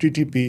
TTP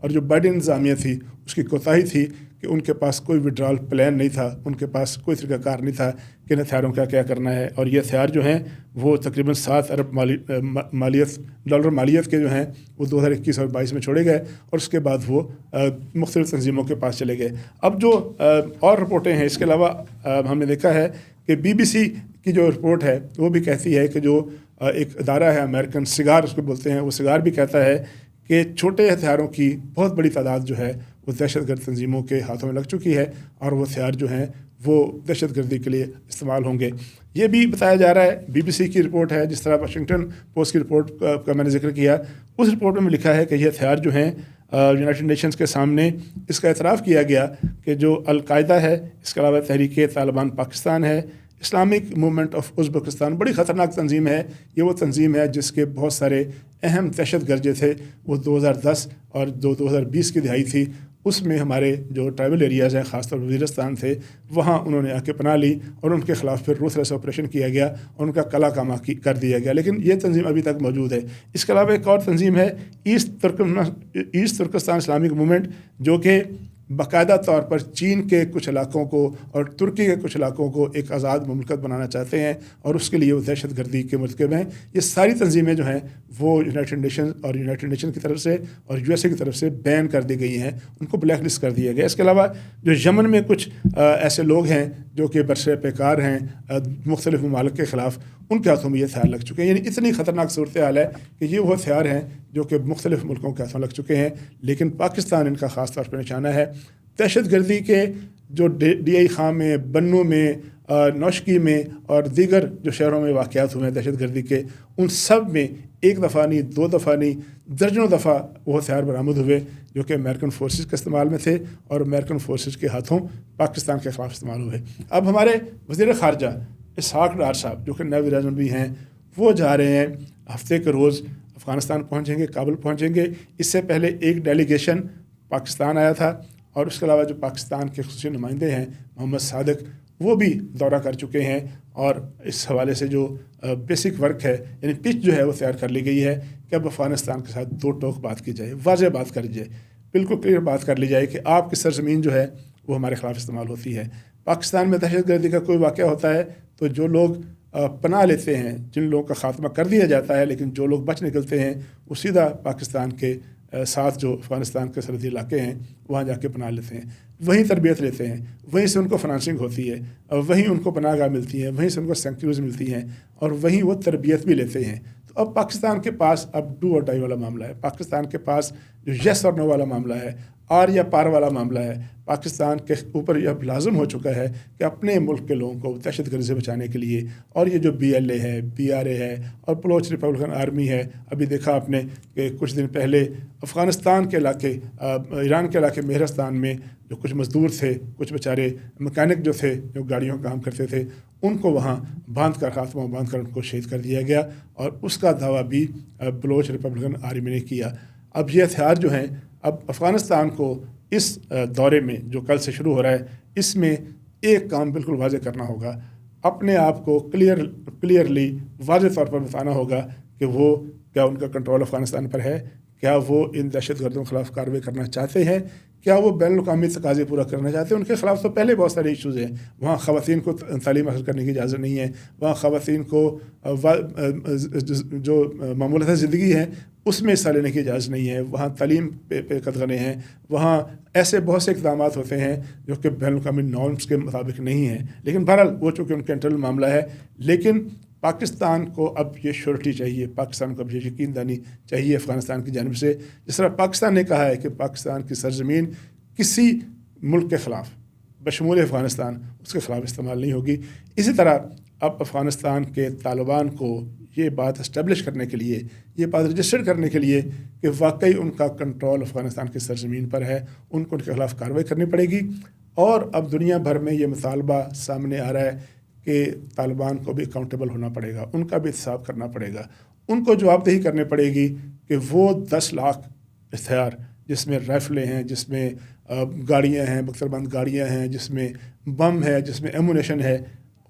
اور Joe Biden انتظامیہ تھی اس کی کوتاہی تھی کہ ان کے پاس کوئی وڈرال پلان نہیں تھا، ان کے پاس کوئی طریقہ کار نہیں تھا کہ ان ہتھیاروں کا کیا کرنا ہے. اور یہ ہتھیار جو ہیں وہ تقریباً 7 ارب ڈالر مالیت کے جو ہیں وہ 2021 اور 22 میں چھوڑے گئے اور اس کے بعد وہ مختلف تنظیموں کے پاس چلے گئے. اب جو اور رپورٹیں ہیں اس کے علاوہ ہم نے دیکھا ہے کہ BBC کی جو رپورٹ ہے وہ بھی کہتی ہے کہ جو ایک ادارہ ہے امریکن سگار اس کو بولتے ہیں، وہ سگار بھی کہتا ہے کہ چھوٹے ہتھیاروں کی بہت بڑی تعداد جو ہے وہ دہشت گرد تنظیموں کے ہاتھوں میں لگ چکی ہے اور وہ ہتھیار جو ہیں وہ دہشت گردی کے لیے استعمال ہوں گے. یہ بھی بتایا جا رہا ہے، BBC کی رپورٹ ہے، جس طرح واشنگٹن پوسٹ کی رپورٹ کا میں نے ذکر کیا، اس رپورٹ میں لکھا ہے کہ یہ ہتھیار جو ہیں یونائٹڈ نیشنز کے سامنے اس کا اعتراف کیا گیا کہ جو القاعدہ ہے، اس کے علاوہ تحریک طالبان پاکستان ہے، اسلامک موومنٹ آف ازبکستان بڑی خطرناک تنظیم ہے. یہ وہ تنظیم ہے جس کے بہت سارے اہم دہشت گرد تھے وہ 2010 اور 2020 کی دہائی تھی، اس میں ہمارے جو ٹرائبل ایریاز ہیں خاص طور پر وزیرستان تھے وہاں انہوں نے آ کے پناہ لی اور ان کے خلاف پھر روتھلیس آپریشن کیا گیا اور ان کا کلا کامہ کر دیا گیا، لیکن یہ تنظیم ابھی تک موجود ہے. اس کے علاوہ ایک اور تنظیم ہے ایسٹ ترکستان اسلامک موومنٹ، جو کہ باقاعدہ طور پر چین کے کچھ علاقوں کو اور ترکی کے کچھ علاقوں کو ایک آزاد مملکت بنانا چاہتے ہیں اور اس کے لیے وہ دہشت گردی کے مرتکب ہیں. یہ ساری تنظیمیں جو ہیں وہ یونائٹڈ نیشن کی طرف سے اور USA کی طرف سے بین کر دی گئی ہیں، ان کو بلیک لسٹ کر دیا گیا. اس کے علاوہ جو یمن میں کچھ ایسے لوگ ہیں جو کہ برسر پیکار ہیں مختلف ممالک کے خلاف، ان کے ہاتھوں میں یہ ہتھیار لگ چکے ہیں. یعنی اتنی خطرناک صورتحال ہے کہ یہ وہ ہتھیار ہیں جو کہ مختلف ملکوں کے ہاتھوں لگ چکے ہیں، لیکن پاکستان ان کا خاص طور پر نشانہ ہے. دہشت گردی کے جو DI خان میں، بنو میں، نوشکی میں اور دیگر جو شہروں میں واقعات ہوئے ہیں دہشت گردی کے، ان سب میں ایک دفعہ نہیں، 2 دفعہ نہیں، درجنوں دفعہ وہ ہتھیار برآمد ہوئے جو کہ امریکن فورسز کے استعمال میں تھے اور امریکن فورسز کے ہاتھوں پاکستان کے خلاف استعمال ہوئے. اب ہمارے وزیر خارجہ اسحاق ڈار صاحب جو کہ نائب وزیر اعظم بھی ہیں، وہ جا رہے ہیں ہفتے کے روز افغانستان پہنچیں گے، کابل پہنچیں گے. اس سے پہلے ایک ڈیلیگیشن پاکستان آیا تھا اور اس کے علاوہ جو پاکستان کے خصوصی نمائندے ہیں محمد صادق، وہ بھی دورہ کر چکے ہیں اور اس حوالے سے جو بیسک ورک ہے یعنی پچ جو ہے وہ تیار کر لی گئی ہے کہ اب افغانستان کے ساتھ 2 ٹوک بات کی جائے، واضح بات کری جائے، بالکل کلیئر بات کر لی جائے کہ آپ کی سرزمین جو ہے وہ ہمارے خلاف استعمال ہوتی ہے. پاکستان میں دہشت گردی کا کوئی واقعہ ہوتا ہے تو جو لوگ پناہ لیتے ہیں، جن لوگوں کا خاتمہ کر دیا جاتا ہے، لیکن جو لوگ بچ نکلتے ہیں وہ سیدھا پاکستان کے ساتھ جو افغانستان کے سرحدی علاقے ہیں وہاں جا کے پناہ لیتے ہیں، وہیں تربیت لیتے ہیں، وہیں سے ان کو فنانسنگ ہوتی ہے، وہیں ان کو پناہ گاہ ملتی ہے، وہیں سے ان کو سینکچوریز ملتی ہیں اور وہیں وہ تربیت بھی لیتے ہیں. تو اب پاکستان کے پاس اب ڈو اور ڈائی والا معاملہ ہے، پاکستان کے پاس جو یس اور نو والا معاملہ ہے، آر یا پار والا معاملہ ہے. پاکستان کے اوپر یہ لازم ہو چکا ہے کہ اپنے ملک کے لوگوں کو دہشت گردی سے بچانے کے لیے، اور یہ جو BLA ہے، BRA ہے اور بلوچ ریپبلکن آرمی ہے، ابھی دیکھا آپ نے کہ کچھ دن پہلے افغانستان کے علاقے، ایران کے علاقے مہرستان میں جو کچھ مزدور تھے، کچھ بیچارے مکینک جو تھے جو گاڑیوں کا کام کرتے تھے، ان کو وہاں باندھ کر خاتمہ باندھ کر ان کو شہید کر دیا گیا اور اس کا دعویٰ بھی بلوچ ریپبلکن آرمی نے کیا. اب یہ ہتھیار جو ہیں اب افغانستان کو اس دورے میں جو کل سے شروع ہو رہا ہے، اس میں ایک کام بالکل واضح کرنا ہوگا، اپنے آپ کو کلیئرلی واضح طور پر بتانا ہوگا کہ وہ کیا ان کا کنٹرول افغانستان پر ہے، کیا وہ ان دہشت گردوں کے خلاف کارروائی کرنا چاہتے ہیں، کیا وہ بین الاقوامی تقاضے پورا کرنا چاہتے ہیں. ان کے خلاف تو پہلے بہت سارے ایشوز ہیں. وہاں خواتین کو تعلیم حاصل کرنے کی اجازت نہیں ہے، وہاں خواتین کو جو معمولات زندگی ہیں اس میں حصہ لینے کی اجازت نہیں ہے، وہاں تعلیم پہ قدغنے ہیں، وہاں ایسے بہت سے اقدامات ہوتے ہیں جو کہ بین الاقوامی نارمس کے مطابق نہیں ہیں. لیکن بہرحال وہ چونکہ ان کا انٹرنل معاملہ ہے، لیکن پاکستان کو اب یہ شورٹی چاہیے، پاکستان کو اب یہ یقین دانی چاہیے افغانستان کی جانب سے. جس طرح پاکستان نے کہا ہے کہ پاکستان کی سرزمین کسی ملک کے خلاف بشمول افغانستان اس کے خلاف استعمال نہیں ہوگی، اسی طرح اب افغانستان کے طالبان کو یہ بات اسٹیبلش کرنے کے لیے، یہ بات رجسٹر کرنے کے لیے کہ واقعی ان کا کنٹرول افغانستان کی سرزمین پر ہے، ان کو ان کے خلاف کارروائی کرنی پڑے گی. اور اب دنیا بھر میں یہ مطالبہ سامنے آ رہا ہے کہ طالبان کو بھی اکاؤنٹیبل ہونا پڑے گا، ان کا بھی احتساب کرنا پڑے گا، ان کو جواب دہی کرنے پڑے گی کہ وہ 10 لاکھ ہتھیار جس میں رائفلیں ہیں، جس میں گاڑیاں ہیں، بختر بند گاڑیاں ہیں، جس میں بم ہے، جس میں ایمونیشن ہے،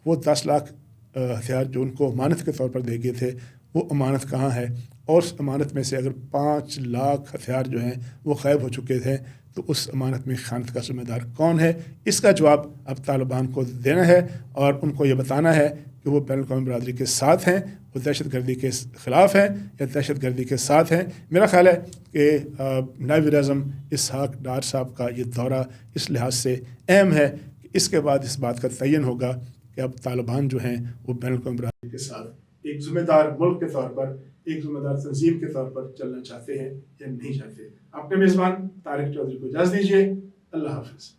وہ 10 لاکھ ہتھیار جو ان کو امانت کے طور پر دے گئے تھے وہ امانت کہاں ہے، اور اس امانت میں سے اگر 5 لاکھ ہتھیار جو ہیں وہ غائب ہو چکے تھے تو اس امانت میں خیانت کا ذمہ دار کون ہے؟ اس کا جواب اب طالبان کو دینا ہے اور ان کو یہ بتانا ہے کہ وہ بین الاقوامی برادری کے ساتھ ہیں، وہ دہشت گردی کے خلاف ہیں یا دہشت گردی کے ساتھ ہیں۔ میرا خیال ہے کہ نائب وزیر اعظم اسحاق ڈار صاحب کا یہ دورہ اس لحاظ سے اہم ہے کہ اس کے بعد اس بات کا تعین ہوگا کہ اب طالبان جو ہیں وہ بین الاقوامی برادری کے ساتھ ایک ذمہ دار ملک کے طور پر، ایک ذمہ دار تنظیم کے طور پر چلنا چاہتے ہیں یا نہیں چاہتے۔ اپنے میزبان طارق چودھری کو اجازت دیجیے۔ اللہ حافظ۔